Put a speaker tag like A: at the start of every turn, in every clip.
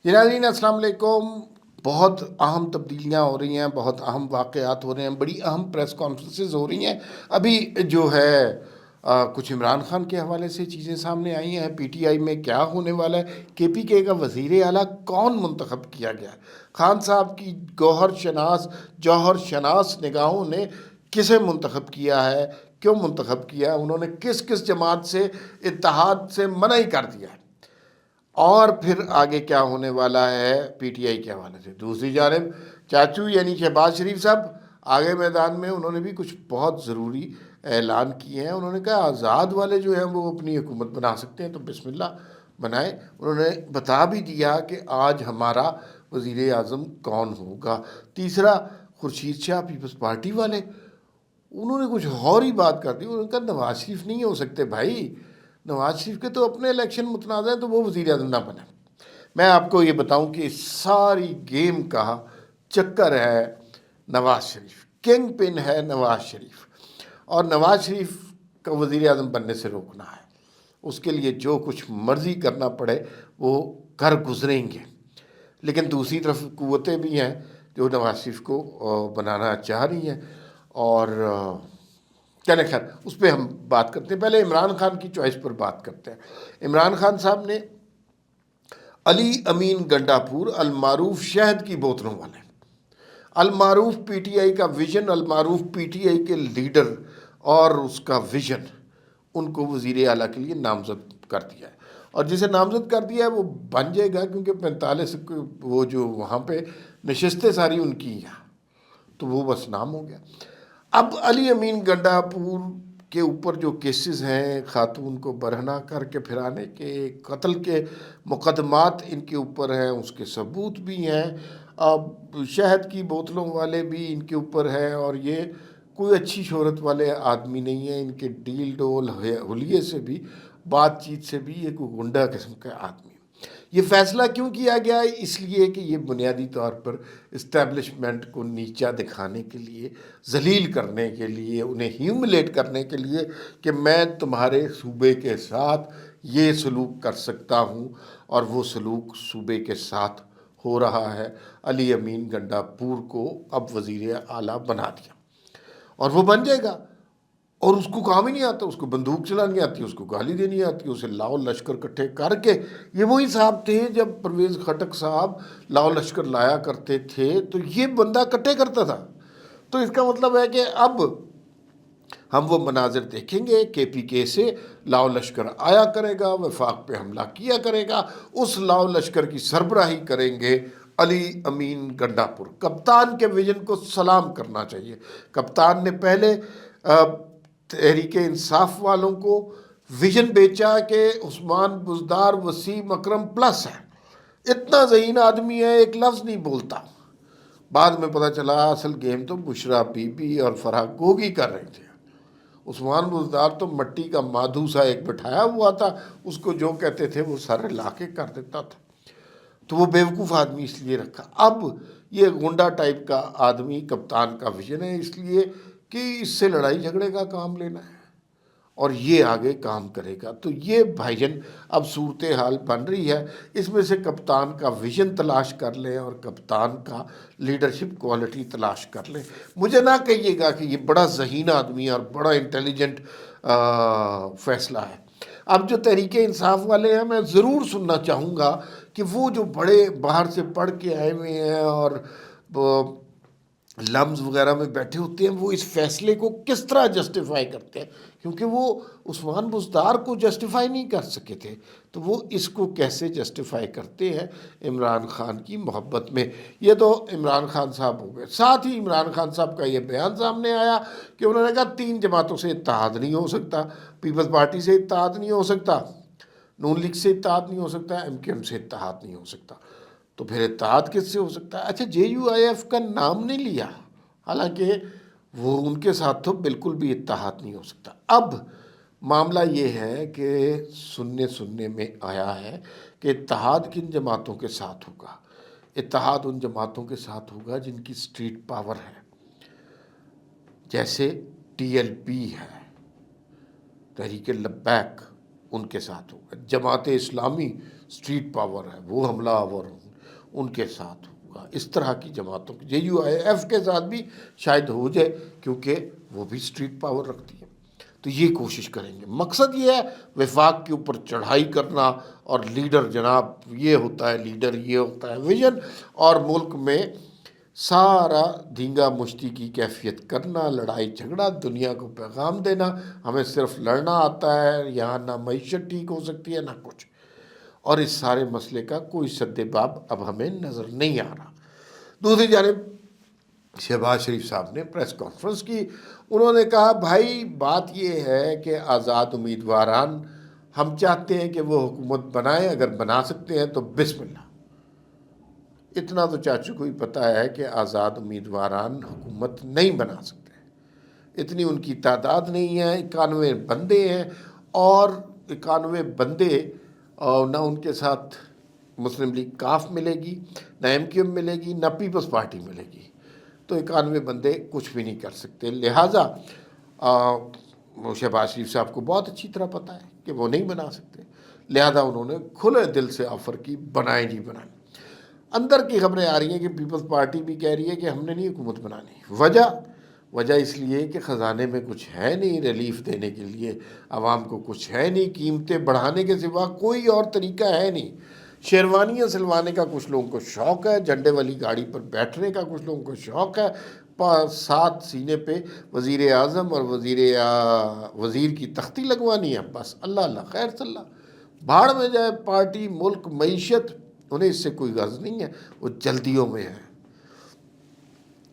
A: جی ناظرین السلام علیکم. بہت اہم تبدیلیاں ہو رہی ہیں، بہت اہم واقعات ہو رہے ہیں، بڑی اہم پریس کانفرنسز ہو رہی ہیں. ابھی جو ہے کچھ عمران خان کے حوالے سے چیزیں سامنے آئی ہیں. پی ٹی آئی میں کیا ہونے والا ہے، کے پی کے کا وزیر اعلیٰ کون منتخب کیا گیا ہے، خان صاحب کی جوہر شناس نگاہوں نے کسے منتخب کیا ہے، کیوں منتخب کیا ہے، انہوں نے کس کس جماعت سے اتحاد سے منع کر دیا ہے، اور پھر آگے کیا ہونے والا ہے پی ٹی آئی کے حوالے سے. دوسری جانب چاچو یعنی شہباز شریف صاحب آگے میدان میں، انہوں نے بھی کچھ بہت ضروری اعلان کیے ہیں. انہوں نے کہا آزاد والے جو ہیں وہ اپنی حکومت بنا سکتے ہیں تو بسم اللہ بنائیں. انہوں نے بتا بھی دیا کہ آج ہمارا وزیر اعظم کون ہوگا. تیسرا خورشید شاہ پیپلز پارٹی والے، انہوں نے کچھ اور ہی بات کر دی. انہوں نے کہا نواز شریف نہیں ہو سکتے بھائی، نواز شریف کے تو اپنے الیکشن متنازع ہیں تو وہ وزیر اعظم نہ بنے. میں آپ کو یہ بتاؤں کہ اس ساری گیم کا چکر ہے نواز شریف، کنگ پن ہے نواز شریف، اور نواز شریف کا وزیر اعظم بننے سے روکنا ہے. اس کے لیے جو کچھ مرضی کرنا پڑے وہ کر گزریں گے. لیکن دوسری طرف قوتیں بھی ہیں جو نواز شریف کو بنانا چاہ رہی ہیں. اور چلیں خیر اس پہ ہم بات کرتے ہیں. پہلے عمران خان کی چوائس پر بات کرتے ہیں. عمران خان صاحب نے علی امین گنڈاپور المعروف شہد کی بوتلوں والے، المعروف پی ٹی آئی کا ویژن، المعروف پی ٹی آئی کے لیڈر اور اس کا ویژن، ان کو وزیر اعلیٰ کے لیے نامزد کر دیا ہے. اور جسے نامزد کر دیا ہے وہ بن جائے گا، کیونکہ 45 وہ جو وہاں پہ نشستیں ساری ان کی ہیں تو وہ بس نام ہو گیا. اب علی امین گنڈاپور کے اوپر جو کیسز ہیں، خاتون کو برہنہ کر کے پھرانے کے، قتل کے مقدمات ان کے اوپر ہیں، اس کے ثبوت بھی ہیں. اب شہد کی بوتلوں والے بھی ان کے اوپر ہیں، اور یہ کوئی اچھی شہرت والے آدمی نہیں ہیں. ان کے ڈیل ڈول حلیے سے بھی، بات چیت سے بھی یہ کوئی گنڈا قسم کا آدمی. یہ فیصلہ کیوں کیا گیا ہے؟ اس لیے کہ یہ بنیادی طور پر اسٹیبلشمنٹ کو نیچا دکھانے کے لیے، ذلیل کرنے کے لیے، انہیں ہیوملیٹ کرنے کے لیے کہ میں تمہارے صوبے کے ساتھ یہ سلوک کر سکتا ہوں، اور وہ سلوک صوبے کے ساتھ ہو رہا ہے. علی امین گنڈاپور کو اب وزیر اعلیٰ بنا دیا، اور وہ بن جائے گا. اور اس کو کام ہی نہیں آتا، اس کو بندوق چلانی آتی، اس کو گالی دینی آتی، اسے لاؤ لشکر کٹھے کر کے. یہ وہی صاحب تھے جب پرویز خٹک صاحب لاؤ لشکر لایا کرتے تھے تو یہ بندہ کٹھے کرتا تھا. تو اس کا مطلب ہے کہ اب ہم وہ مناظر دیکھیں گے، کے پی کے سے لاؤ لشکر آیا کرے گا، وفاق پہ حملہ کیا کرے گا، اس لاؤ لشکر کی سربراہی کریں گے علی امین گنڈاپور. کپتان کے ویژن کو سلام کرنا چاہیے. کپتان نے پہلے تحریک انصاف والوں کو ویژن بیچا کہ عثمان بزدار وسیم اکرم پلس ہے، اتنا ذہین آدمی ہے، ایک لفظ نہیں بولتا. بعد میں پتہ چلا اصل گیم تو بشرا بی بی اور فرح گوگی کر رہے تھے. عثمان بزدار تو مٹی کا مادھو سا ایک بٹھایا ہوا تھا، اس کو جو کہتے تھے وہ سارے لا کے کر دیتا تھا. تو وہ بیوقوف آدمی اس لیے رکھا. اب یہ گنڈا ٹائپ کا آدمی کپتان کا ویژن ہے، اس لیے کہ اس سے لڑائی جھگڑے کا کام لینا ہے اور یہ آگے کام کرے گا. تو یہ بھائی جان اب صورتحال بن رہی ہے. اس میں سے کپتان کا ویژن تلاش کر لیں اور کپتان کا لیڈرشپ کوالٹی تلاش کر لیں. مجھے نہ کہیے گا کہ یہ بڑا ذہین آدمی اور بڑا انٹیلیجنٹ فیصلہ ہے. اب جو تحریک انصاف والے ہیں، میں ضرور سننا چاہوں گا کہ وہ جو بڑے باہر سے پڑھ کے آئے ہوئے ہیں اور لمز وغیرہ میں بیٹھے ہوتے ہیں، وہ اس فیصلے کو کس طرح جسٹیفائی کرتے ہیں، کیونکہ وہ عثمان بزدار کو جسٹیفائی نہیں کر سکے تھے تو وہ اس کو کیسے جسٹیفائی کرتے ہیں عمران خان کی محبت میں. یہ تو عمران خان صاحب ہو گئے. ساتھ ہی عمران خان صاحب کا یہ بیان سامنے آیا کہ انہوں نے کہا 3 جماعتوں سے اتحاد نہیں ہو سکتا، پیپلز پارٹی سے اتحاد نہیں ہو سکتا، نون لیگ سے اتحاد نہیں ہو سکتا، ایم کیو ایم سے اتحاد نہیں ہو سکتا. تو پھر اتحاد کس سے ہو سکتا ہے؟ اچھا جے یو آئی ایف کا نام نہیں لیا، حالانکہ وہ ان کے ساتھ تو بالکل بھی اتحاد نہیں ہو سکتا. اب معاملہ یہ ہے کہ سننے میں آیا ہے کہ اتحاد کن جماعتوں کے ساتھ ہوگا؟ اتحاد ان جماعتوں کے ساتھ ہوگا جن کی اسٹریٹ پاور ہے، جیسے ٹی ایل پی ہے، تحریک لبیک، ان کے ساتھ ہوگا. جماعت اسلامی اسٹریٹ پاور ہے، وہ حملہ آور ہوں. ان کے ساتھ ہوگا، اس طرح کی جماعتوں کے JUIF کے ساتھ بھی شاید ہو جائے، کیونکہ وہ بھی اسٹریٹ پاور رکھتی ہے۔ تو یہ کوشش کریں گے۔ مقصد یہ ہے وفاق کے اوپر چڑھائی کرنا، اور لیڈر جناب یہ ہوتا ہے، لیڈر یہ ہوتا ہے، ویژن، اور ملک میں سارا دھینگا مشتی کی کیفیت کرنا، لڑائی جھگڑا، دنیا کو پیغام دینا ہمیں صرف لڑنا آتا ہے، یہاں نہ معیشت ٹھیک ہو سکتی ہے نہ کچھ، اور اس سارے مسئلے کا کوئی سد باب اب ہمیں نظر نہیں آ رہا۔ دوسری جانب شہباز شریف صاحب نے پریس کانفرنس کی، انہوں نے کہا بھائی بات یہ ہے کہ آزاد امیدواران ہم چاہتے ہیں کہ وہ حکومت بنائیں، اگر بنا سکتے ہیں تو بسم اللہ۔ اتنا تو چاچو کو ہی پتہ ہے کہ آزاد امیدواران حکومت نہیں بنا سکتے، اتنی ان کی تعداد نہیں ہے، 91 بندے ہیں، اور 91 بندے نہ ان کے ساتھ مسلم لیگ کاف ملے گی، نہ MQM ملے گی، نہ پیپلز پارٹی ملے گی، تو 91 بندے کچھ بھی نہیں کر سکتے۔ لہٰذا شہباز شریف صاحب کو بہت اچھی طرح پتہ ہے کہ وہ نہیں بنا سکتے، لہٰذا انہوں نے کھلے دل سے آفر کی، بنائیں جی بنائیں۔ اندر کی خبریں آ رہی ہیں کہ پیپلز پارٹی بھی کہہ رہی ہے کہ ہم نے نہیں حکومت بنانی۔ وجہ اس لیے کہ خزانے میں کچھ ہے نہیں ریلیف دینے کے لیے، عوام کو کچھ ہے نہیں، قیمتیں بڑھانے کے سوا کوئی اور طریقہ ہے نہیں۔ شیروانیاں سلوانے کا کچھ لوگوں کو شوق ہے، جھنڈے والی گاڑی پر بیٹھنے کا کچھ لوگوں کو شوق ہے، ساتھ سینے پہ وزیر اعظم اور وزیر کی تختی لگوانی ہے، بس اللہ اللہ خیر صلی اللہ، بھاڑ میں جائے پارٹی، ملک، معیشت، انہیں اس سے کوئی غرض نہیں ہے، وہ جلدیوں میں ہے۔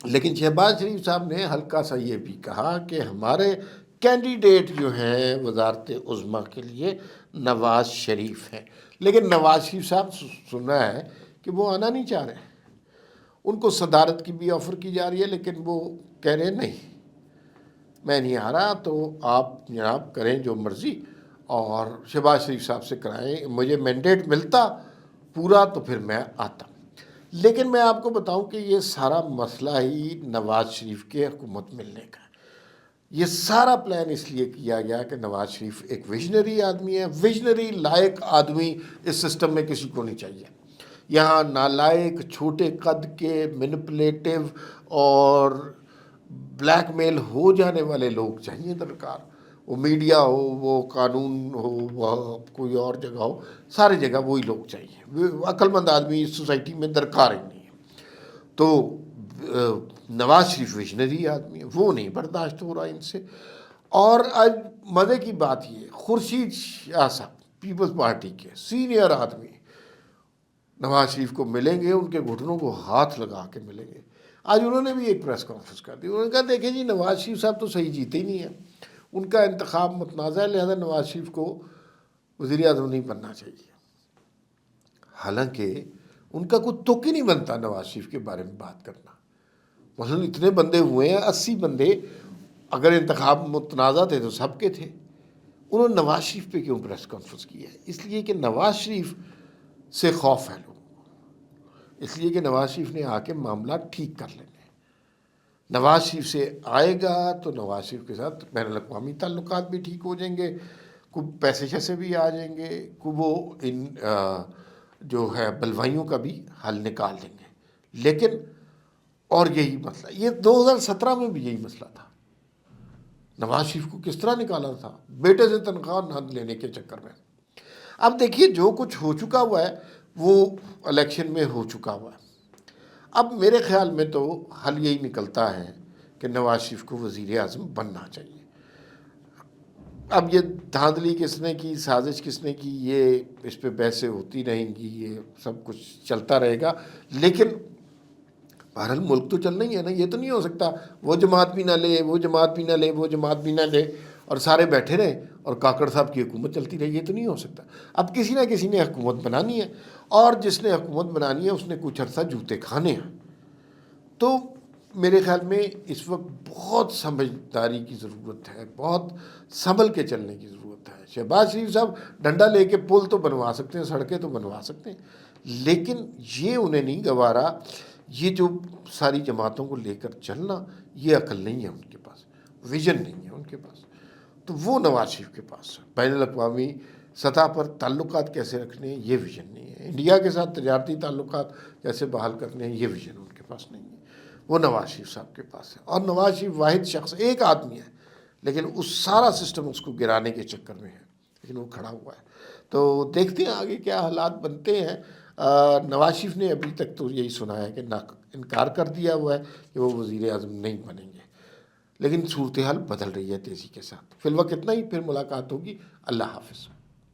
A: لیکن شہباز شریف صاحب نے ہلکا سا یہ بھی کہا کہ ہمارے کینڈیڈیٹ جو ہیں وزارت عظمیٰ کے لیے نواز شریف ہیں، لیکن نواز شریف صاحب سنا ہے کہ وہ آنا نہیں چاہ رہے، ان کو صدارت کی بھی آفر کی جا رہی ہے، لیکن وہ کہہ رہے ہیں نہیں میں نہیں آ رہا، تو آپ جناب کریں جو مرضی اور شہباز شریف صاحب سے کرائیں، مجھے مینڈیٹ ملتا پورا تو پھر میں آتا۔ لیکن میں آپ کو بتاؤں کہ یہ سارا مسئلہ ہی نواز شریف کے حکومت ملنے کا ہے۔ یہ سارا پلان اس لیے کیا گیا کہ نواز شریف ایک ویژنری آدمی ہے، ویژنری لائق آدمی اس سسٹم میں کسی کو نہیں چاہیے۔ یہاں نالائق، چھوٹے قد کے، مینپولیٹو اور بلیک میل ہو جانے والے لوگ چاہیے درکار، وہ میڈیا ہو، وہ قانون ہو، وہ کوئی اور جگہ ہو، سارے جگہ وہی لوگ چاہیے، عقل مند آدمی اس سوسائٹی میں درکار ہی نہیں ہے۔ تو نواز شریف ویژنری آدمی ہے، وہ نہیں برداشت ہو رہا ان سے۔ اور آج مزے کی بات یہ، خورشید شاہ صاحب پیپلز پارٹی کے سینئر آدمی نواز شریف کو ملیں گے، ان کے گھٹنوں کو ہاتھ لگا کے ملیں گے۔ آج انہوں نے بھی ایک پریس کانفرنس کر دی، انہوں نے کہا دیکھیں جی نواز شریف صاحب تو صحیح جیتے ہی نہیں ہیں، ان کا انتخاب متنازع ہے، لہذا نواز شریف کو وزیر اعظم نہیں بننا چاہیے۔ حالانکہ ان کا کوئی تک ہی نہیں بنتا نواز شریف کے بارے میں بات کرنا۔ مثلاً اتنے بندے ہوئے ہیں، 80 بندے، اگر انتخاب متنازع تھے تو سب کے تھے، انہوں نے نواز شریف پہ کیوں پریس کانفرنس کی ہے؟ اس لیے کہ نواز شریف سے خوف ہے لوگوں کو، اس لیے کہ نواز شریف نے آ کے معاملات ٹھیک کر لینے۔ نواز شریف سے آئے گا تو نواز شریف کے ساتھ بین الاقوامی تعلقات بھی ٹھیک ہو جائیں گے، کو پیسے شیسے بھی آ جائیں گے، کو وہ ان جو ہے بلوائیوں کا بھی حل نکال دیں گے۔ لیکن اور یہی مسئلہ، یہ 2017 میں بھی یہی مسئلہ تھا، نواز شریف کو کس طرح نکالا تھا بیٹے سے تنخواہ نہ لینے کے چکر میں۔ اب دیکھیے جو کچھ ہو چکا ہوا ہے وہ الیکشن میں ہو چکا ہوا ہے، اب میرے خیال میں تو حل یہی نکلتا ہے کہ نواز شریف کو وزیر اعظم بننا چاہیے۔ اب یہ دھاندلی کس نے کی، سازش کس نے کی، یہ اس پہ بحثیں ہوتی رہیں گی، یہ سب کچھ چلتا رہے گا، لیکن بہرحال ملک تو چلنا ہی ہے نا۔ یہ تو نہیں ہو سکتا وہ جماعت بھی نہ لے، وہ جماعت بھی نہ لے، وہ جماعت بھی نہ لے، اور سارے بیٹھے رہے اور کاکڑ صاحب کی حکومت چلتی رہی، یہ تو نہیں ہو سکتا۔ اب کسی نہ کسی نے حکومت بنانی ہے، اور جس نے حکومت بنانی ہے اس نے کچھ عرصہ جوتے کھانے ہیں۔ تو میرے خیال میں اس وقت بہت سمجھداری کی ضرورت ہے، بہت سنبھل کے چلنے کی ضرورت ہے۔ شہباز شریف صاحب ڈنڈا لے کے پل تو بنوا سکتے ہیں، سڑکیں تو بنوا سکتے ہیں، لیکن یہ انہیں نہیں گوارا، یہ جو ساری جماعتوں کو لے کر چلنا، یہ عقل نہیں ہے ان کے پاس، ویژن نہیں ہے ان کے پاس، تو وہ نواز شریف کے پاس ہے۔ بین الاقوامی سطح پر تعلقات کیسے رکھنے ہیں یہ ویژن نہیں ہے. انڈیا کے ساتھ تجارتی تعلقات کیسے بحال کرنے ہیں یہ ویژن ان کے پاس نہیں ہے. وہ نواز شریف صاحب کے پاس ہے، اور نواز شریف واحد شخص ایک آدمی ہے لیکن اس سارا سسٹم اس کو گرانے کے چکر میں ہے، لیکن وہ کھڑا ہوا ہے. تو دیکھتے ہیں آگے کیا حالات بنتے ہیں. نواز شریف نے ابھی تک تو یہی سنا ہے کہ انکار کر دیا ہوا ہے کہ وہ وزیر اعظم نہیں بنیں گے، لیکن صورتحال بدل رہی ہے تیزی کے ساتھ. فی الوقت اتنا ہی، پھر ملاقات ہوگی. اللہ حافظ.